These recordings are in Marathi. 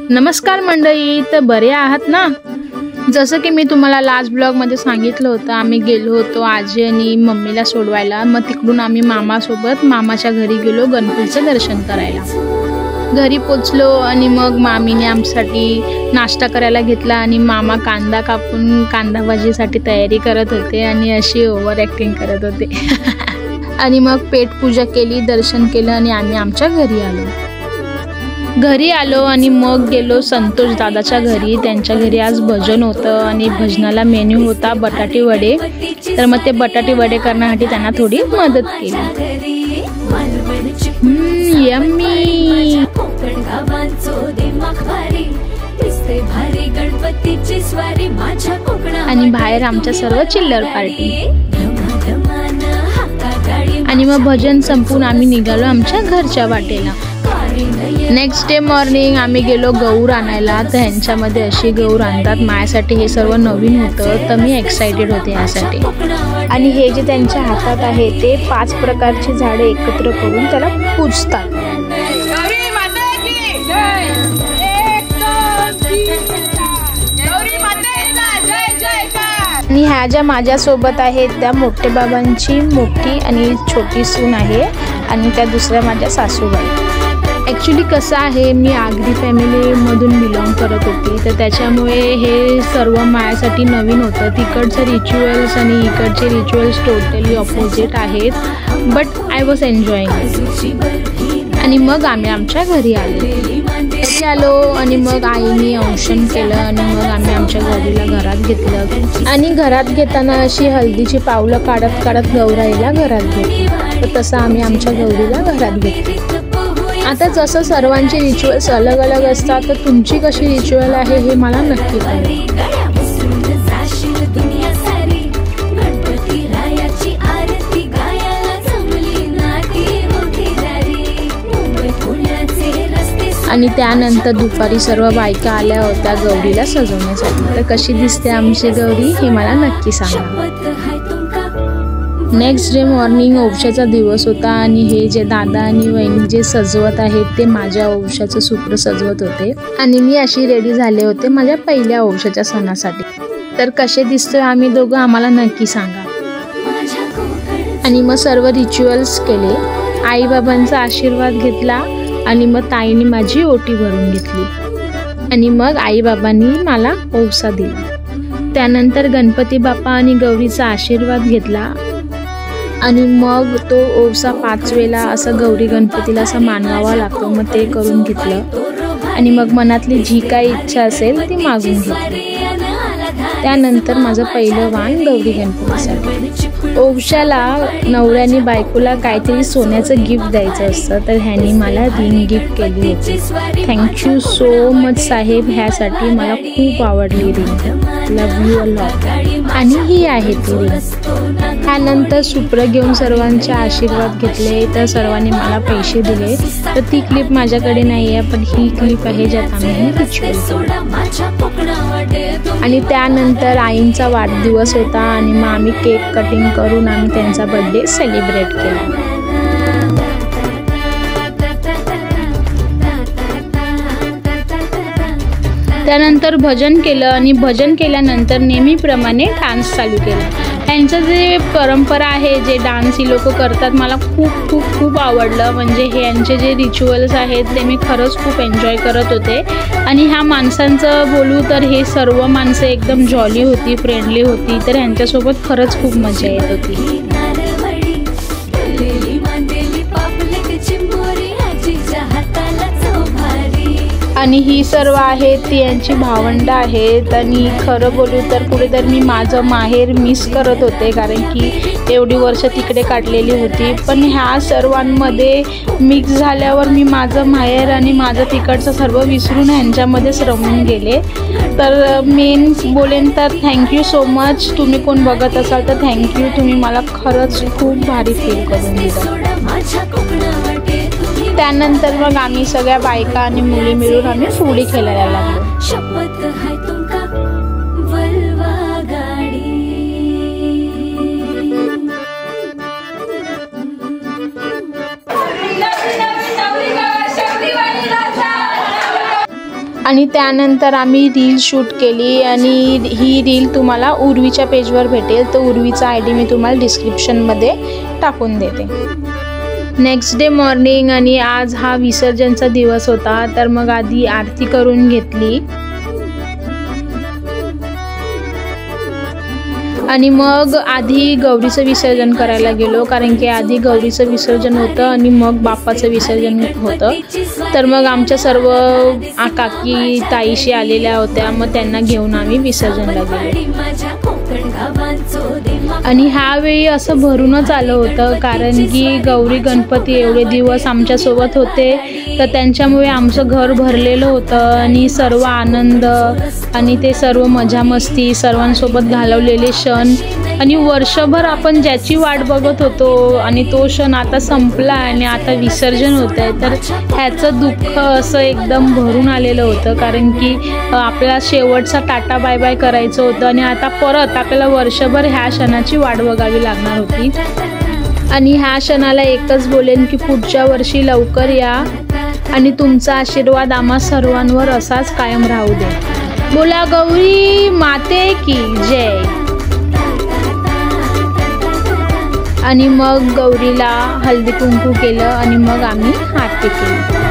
नमस्कार मंडळी, तर बरे आहात ना? जसं की मी तुम्हाला लास्ट ब्लॉगमध्ये सांगितलं होतं, आम्ही गेलो होतो आजी आणि मम्मीला सोडवायला. मग तिकडून आम्ही मामासोबत मामाच्या घरी गेलो गणपतीचं दर्शन करायला. घरी पोचलो आणि मग मामीने आमच्यासाठी नाश्ता करायला घेतला आणि मामा कांदा कापून कांदा भाजीसाठी तयारी करत होते आणि अशी ओव्हर ॲक्टिंग करत होते. आणि मग पेटपूजा केली, दर्शन केलं आणि आम्ही आमच्या घरी आलो आणि मग गेलो संतोष दादाच्या घरी. त्यांच्या घरी आज भजन होतं आणि भजनाला मेन्यू होता बटाटे वडे. तर मग ते बटाटे वडे करण्यासाठी त्यांना थोडी मदत केली. यम्मी. आणि बाहेर आमच्या सर्व चिल्लर पार्टी. आणि मग भजन संपून आम्ही निघालो आमच्या घरच्या वाटेला. नेक्स्ट डे मॉर्निंग आम्ही गेलो गौर आणायला. तर ह्यांच्यामध्ये अशी गौर आणतात. माझ्यासाठी हे सर्व नवीन होतं, तर मी एक्सायटेड होते यासाठी. आणि हे जे त्यांच्या हातात आहे ते 5 प्रकारची झाडे एकत्र करून त्याला पूजतात. आणि ह्या ज्या माझ्यासोबत आहेत त्या मोठे बाबांची मोठी आणि छोटी सून आहे आणि त्या दुसऱ्या माझ्या सासूबाई. ॲक्च्युली कसं आहे, मी आगरी फॅमिलीमधून बिलॉंग करत होती, तर त्याच्यामुळे हे सर्व माझ्यासाठी नवीन होतं. तिकडचे रिच्युअल्स आणि इकडचे रिच्युअल्स टोटली ऑपोजिट आहेत, बट आय वॉज एन्जॉईंग. आणि मग आम्ही आमच्या घरी आलो आणि मग आईने औषण केलं आणि मग आम्ही आमच्या गौरीला घरात घेतलं. आणि घरात घेताना अशी हळदीची पावलं काढत काढत गौराईला घरात घेतली. तर तसं आम्ही आमच्या गौरीला घरात घेतली. आता जसं सर्वांचे रिच्युअल्स अलग अलग असतात, तर तुमची कशी रिच्युअल आहे हे मला नक्की कळेल. आणि त्यानंतर दुपारी सर्व बायका आल्या होत्या गौरीला सजवण्यासाठी. तर कशी दिसते आमची गौरी हे मला नक्की सांगा. नेक्स्ट डे मॉर्निंग औक्षाचा दिवस होता आणि हे जे दादा आणि वहिनी जे सजवत आहेत ते माझ्या औक्षाचं सूत्र सजवत होते. आणि मी अशी रेडी झाले होते माझ्या पहिल्या औक्षाच्या सणासाठी. तर कसे दिसतोय आम्ही दोघं आम्हाला नक्की सांगा. आणि मग सर्व रिच्युअल्स केले, आईबाबांचा आशीर्वाद घेतला आणि मग ताईने माझी ओटी भरून घेतली. आणि मग आईबाबांनी मला ओवसा दिला. त्यानंतर गणपती बाप्पा आणि गौरीचा आशीर्वाद घेतला. आणि मग तो ओवसा 5 वेळा असं गौरी गणपतीला असं मानवावा लागतो, मग ते करून घेतलं. आणि मग मनातली जी काही इच्छा असेल ती मागून घेतली. त्यानंतर माझं पहिलं वाण गौरी गणपतीसाठी. ओवशाला नवऱ्याने बायकोला काहीतरी सोन्याचं गिफ्ट द्यायचं असतं, तर ह्यांनी मला रिंग गिफ्ट केली होती. थँक्यू सो मच साहेब, ह्यासाठी मला खूप आवडली ring. Love you a lot. आणि ही आहे ती रिंग. त्यानंतर सुप्र घेऊन सर्वांचे आशीर्वाद घेतले. तर सर्वांनी मला पैसे दिले. तर ती क्लिप माझ्याकडे नाही आहे, पण ही क्लिप आहे ज्यात आम्ही रिच्युअल केलं. आणि त्यानंतर आईंचा वाढदिवस होता आणि मग आम्ही केक कटिंग करून आम्ही त्यांचा बर्थडे सेलिब्रेट केला. त्यानंतर भजन केलं आणि भजन केल्यानंतर नेहमीप्रमाणे डान्स चालू केला. त्यांचं जे परंपरा आहे, जे डान्स ही लोक करतात, मला खूप खूप खूप आवडलं. म्हणजे हे यांचे जे रिच्युअल्स आहेत ते मी खरंच खूप एन्जॉय करत होते. आणि ह्या माणसांचं बोलू तर हे सर्व माणसं एकदम जॉली होती, फ्रेंडली होती. तर ह्यांच्यासोबत खरंच खूप मजा येत होती. आणि ही सर्व आहेत ती यांची भावंडं आहेत. आणि खरं बोलू तर पुढे तर मी माझं माहेर मिस करत होते, कारण की एवढी वर्ष तिकडे काढलेली होती. पण ह्या सर्वांमध्ये मिक्स झाल्यावर मी माझं माहेर आणि माझं तिकडचं सर्व विसरून ह्यांच्यामध्येच रमून गेले. तर मेन बोलेन तर थँक्यू सो मच. तुम्ही कोण बघत असाल तर थँक्यू. तुम्ही मला खरंच खूप भारी फील करून दिलं. त्यानंतर मग आम्ही सगळ्या बायका आणि मुली मिळून आम्ही फुगडी खेळायला लागलो. आणि त्यानंतर आम्ही रील शूट केली आणि ही रील तुम्हाला उर्वीच्या पेजवर भेटेल. तर उर्वीचा ID मी तुम्हाला डिस्क्रिप्शनमध्ये टाकून देते. नेक्स्ट डे मॉर्निंग आणि आज हा विसर्जनचा दिवस होता. तर मग आधी आरती करून घेतली आणि मग आधी गौरीचं विसर्जन करायला गेलो, कारण की आधी गौरीचं विसर्जन होतं आणि मग बाप्पाचं विसर्जन होतं. तर मग आमच्या सर्व काकी ताईशी आलेल्या होत्या, मग त्यांना घेऊन आम्ही विसर्जनला गेलो. आणि ह्यावेळी असं भरूनच आलं होतं, कारण की गौरी गणपती एवढे दिवस आमच्यासोबत होते, तर त्यांच्यामुळे आमचं घर भरलेलं होतं आणि सर्व आनंद आणि ते सर्व मजा मस्ती सर्वांसोबत घालवलेले क्षण आणि वर्षभर आपण ज्याची वाट बघत होतो आणि तो क्षण आता संपला आणि आता विसर्जन होत आहे. तर ह्याचं दुःख असं एकदम भरून आलेलं होतं, कारण की आपल्याला शेवटचा टाटा बाय बाय करायचं होतं आणि आता परत आपल्याला वर्षभर ह्या क्षणाची वाट बघावी लागणार होती. आणि ह्या क्षणाला एकच बोलेन की पुढच्या वर्षी लवकर या आणि तुमचा आशीर्वाद आम्हा सर्वांवर असाच कायम राहू दे. बोला गौरी माते की जय. आणि मग गौरीला हळदी कुंकू केलं आणि मग आम्ही आरती केली.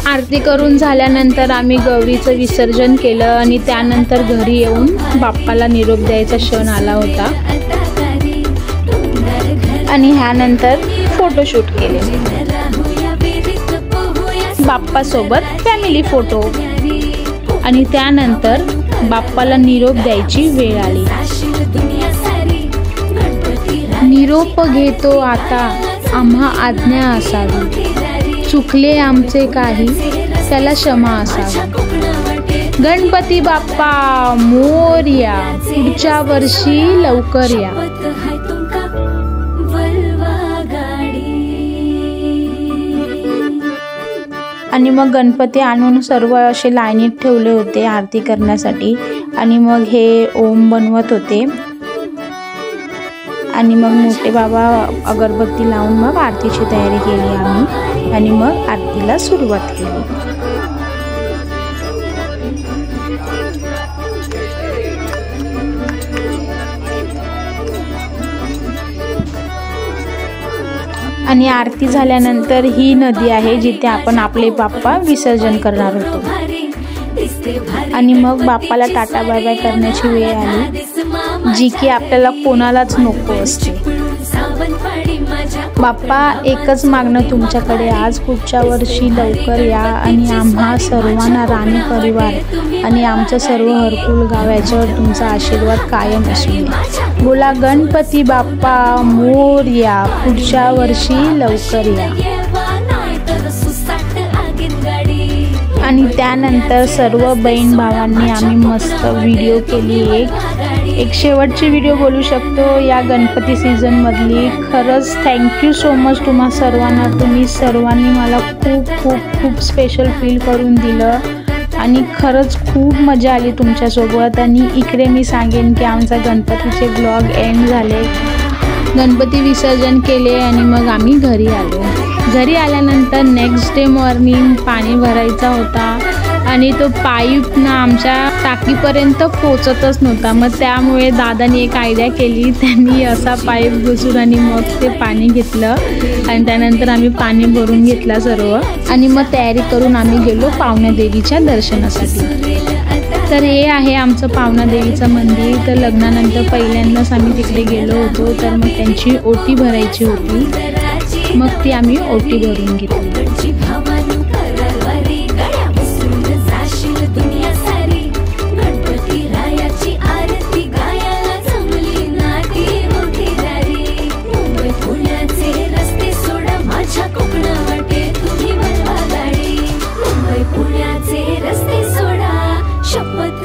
आरती करून झाल्यानंतर आम्ही गौरीचं विसर्जन केलं आणि त्यानंतर घरी येऊन बाप्पाला निरोप द्यायचा क्षण आला होता आणि ह्यानंतर फोटोशूट केले बाप्पासोबत, फॅमिली फोटो. आणि त्यानंतर बाप्पाला निरोप द्यायची वेळ आली. निरोप घेतो आता आम्हा आज्ञा असावी, चुकले आमचे काही त्याला क्षमा असावी. गणपती बाप्पा मोरया, पुढच्या वर्षी लवकर या. आणि मग गणपती आणून सर्व असे लाईनीत ठेवले होते आरती करण्यासाठी आणि मग हे ओम बनवत होते आणि मग मोठे बाबा अगरबत्ती लावून मग आरतीची तयारी केली आम्ही आणि मग आरतीला सुरुवात केली. आणि आरती झाल्यानंतर ही नदी आहे जिथे आपण आपले बाप्पा विसर्जन करणार होतो. आणि मग बाप्पाला टाटा बाय बाय करण्याची वेळ आली, जी की आपल्याला कोणालाच नको असते. बाप्पा एकच मागणं तुमच्याकडे आज, पुढच्या वर्षी लवकर या आणि आम्हा सर्वांना राणी परिवार आणि आमचं सर्व हरकुल गाव याच्यावर तुमचा आशीर्वाद कायम असू दे. बोला गणपती बाप्पा मोरया, पुढच्या वर्षी लवकर या. आणि त्यानंतर सर्व बहीण भावांनी आम्ही मस्त व्हिडिओ केली. एक शेवटची व्हिडिओ बोलू शकतो या गणपती सीझनमधली. खरंच थँक्यू सो मच तुम्हा सर्वांना. तुम्ही सर्वांनी मला खूप खूप खूप स्पेशल फील करून दिलं आणि खरंच खूप मजा आली तुमच्यासोबत. आणि इकडे मी सांगेन की आमचा गणपतीचे ब्लॉग एंड झाले, गणपती विसर्जन केले आणि मग आम्ही घरी आलो. घरी आल्यानंतर नेक्स्ट डे मॉर्निंग पाणी भरायचा होता आणि तो पाईप ना आमच्या टाकीपर्यंत पोचतच नव्हता. मग त्यामुळे दादानी एक आयडिया केली, त्यांनी असा पाईप घुसून आणि मग ते पाणी घेतलं आणि त्यानंतर आम्ही पाणी भरून घेतला सर्व आणि मग तयारी करून आम्ही गेलो पावना देवीच्या दर्शनासाठी. तर हे आहे आमचं पावना देवीचं मंदिर. तर लग्नानंतर पहिल्यांदाच आम्ही तिकडे गेलो होतो. तर मग त्यांची ओटी भरायची होती, मग ती आम्ही ओटी भरून घेतली.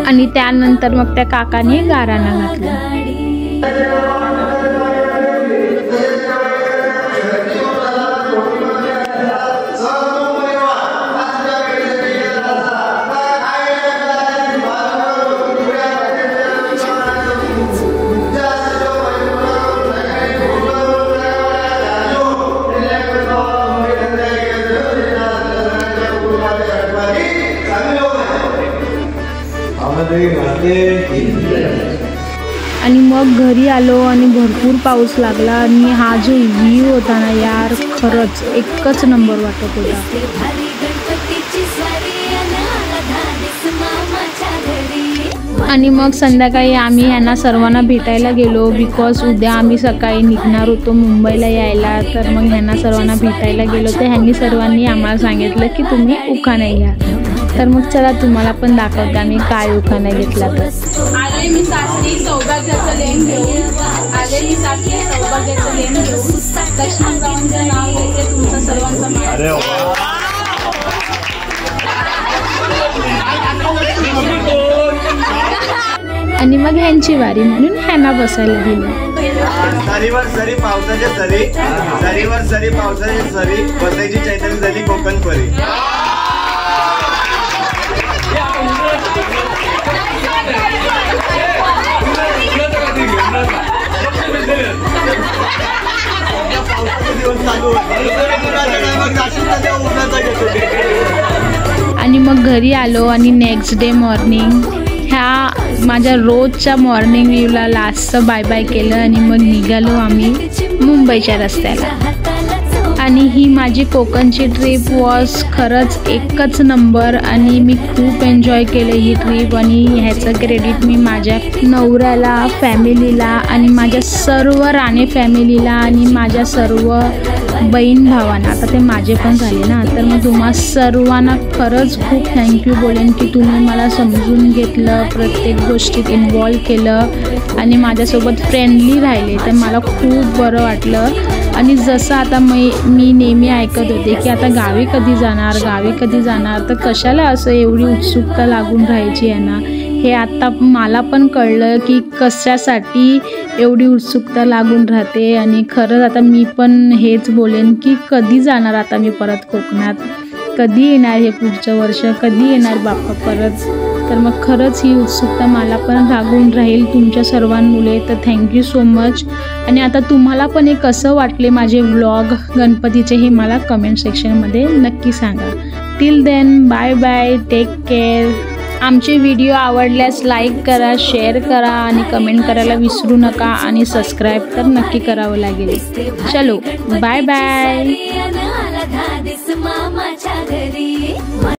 आणि त्यानंतर मग त्या काकाने गाराणा घातला. आणि मग घरी आलो आणि भरपूर पाऊस लागला आणि हा जो व्ह्यू होता ना यार, खरंच एकच नंबर वाटत होता. आणि मग संध्याकाळी आम्ही यांना सर्वांना भेटायला गेलो, बिकॉज उद्या आम्ही सकाळी निघणार होतो मुंबईला यायला. तर मग ह्यांना सर्वांना भेटायला गेलो, तर ह्यांनी सर्वांनी आम्हाला सांगितलं की तुम्ही उखाणा घ्या. तर मग चला तुम्हाला पण दाखवते आम्ही काय उखाणा घेतला. तर आले मी सासरी सौभाग्याचं लेण घेऊन, आले मी सासरी सौभाग्याचं लेण घेऊन, लक्ष्मणरावांचं नाव घेते तुमचं सर्वांचं मान. आणि मग ह्यांची वारी म्हणून ह्यांना बसायला दिलं. सरीवर सरी पावसाच्या सरी, सरीवर सरी पावसाच्या सरी, बसायची चैतन्य झाली कोकण परी. आणि मग घरी आलो आणि नेक्स्ट डे मॉर्निंग ह्या माझ्या रोजच्या मॉर्निंग व्ह्यूला लास्टचं बाय बाय केलं आणि मग निघालो आम्ही मुंबईच्या रस्त्याला. आणि ही माझी कोकणची ट्रिप वॉज खरंच एकच नंबर आणि मी खूप एन्जॉय केलं ही ट्रिप. आणि ह्याचं क्रेडिट मी माझ्या नवऱ्याला, फॅमिलीला आणि माझ्या सर्व राणे फॅमिलीला आणि माझ्या सर्व बहीण भावांना, आता ते माझे पण झाले ना, तर मग तुम्हा सर्वांना खरंच खूप थँक्यू बोलेन की तुम्ही मला समजून घेतलं, प्रत्येक गोष्टीत इन्वॉल्व केलं आणि माझ्यासोबत फ्रेंडली राहिले. तर मला खूप बरं वाटलं. आणि जसं आता मी नेहमी ऐकत होते की आता गावी कधी जाणार, तर कशाला असं एवढी उत्सुकता लागून राहायची आहे ना, हे आता मला पण कळलं की कशासाठी एवढी उत्सुकता लागून राहते. आणि खरंच आता मी पण हेच बोलेन की कधी जाणार आता मी परत कोकणात, कधी येणार हे पुढचं वर्ष, कधी येणार बाप्पा परत. तर मग खरंच ही उत्सुकता मला पण लागून राहील तुमच्या सर्वांमुळे. तर थँक्यू सो मच. आणि आता तुम्हाला पण हे कसं वाटले माझे व्लॉग गणपतीचे हे मला कमेंट सेक्शनमध्ये नक्की सांगा. Till then bye bye, take care. आमचे व्हिडिओ आवडल्यास लाईक करा, शेअर करा आणि कमेंट करायला विसरू नका. आणि सबस्क्राईब तर नक्की करावं लागेल. चलो बाय बाय.